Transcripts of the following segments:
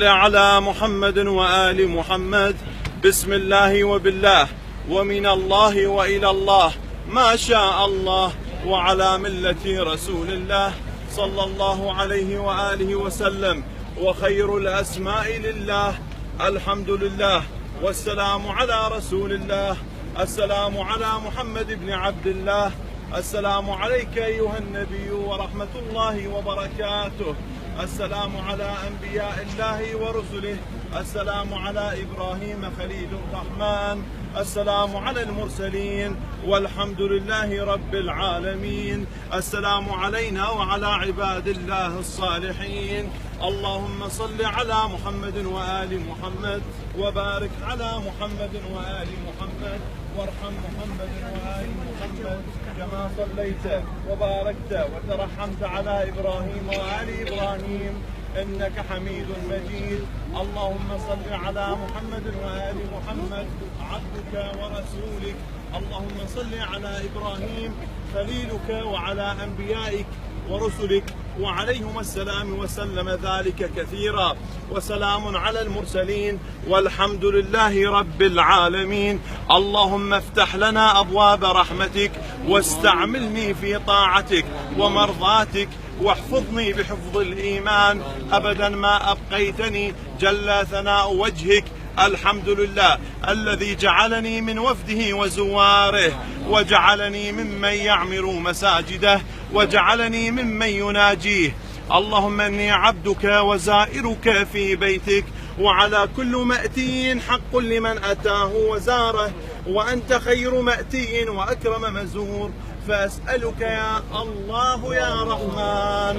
على محمد وآل محمد. بسم الله وبالله ومن الله وإلى الله ما شاء الله وعلى ملة رسول الله صلى الله عليه وآله وسلم. وخير الأسماء لله الحمد لله، والسلام على رسول الله، السلام على محمد بن عبد الله، السلام عليك أيها النبي ورحمة الله وبركاته، السلام على أنبياء الله ورسله، السلام على إبراهيم خليل الرحمن، السلام على المرسلين، والحمد لله رب العالمين. السلام علينا وعلى عباد الله الصالحين. اللهم صل على محمد وآل محمد، وبارك على محمد وآل محمد، وارحم محمد وآل محمد كما صليت وباركت وترحمت على إبراهيم وآل إبراهيم إنك حميد مجيد. اللهم صل على محمد وآل محمد عبدك ورسولك. اللهم صل على إبراهيم خليلك وعلى أنبيائك ورسلك وعليهم السلام وسلم ذلك كثيرا. وسلام على المرسلين والحمد لله رب العالمين. اللهم افتح لنا أبواب رحمتك واستعملني في طاعتك ومرضاتك، واحفظني بحفظ الإيمان أبدا ما أبقيتني جل ثناء وجهك. الحمد لله الذي جعلني من وفده وزواره، وجعلني ممن يعمر مساجده، وجعلني ممن يناجيه. اللهم إني عبدك وزائرك في بيتك، وعلى كل مأتي حق لمن أتاه وزاره، وأنت خير مأتي وأكرم مزور. فأسألك يا الله يا رحمن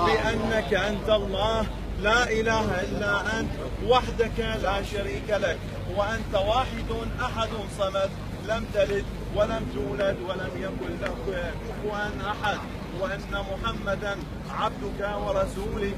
بأنك أنت الله لا إله إلا أنت وحدك لا شريك لك، وأنت واحد أحد صمد لم تلد ولم تولد ولم يكن له كفوا أحد، وأن محمدا عبدك ورسولك.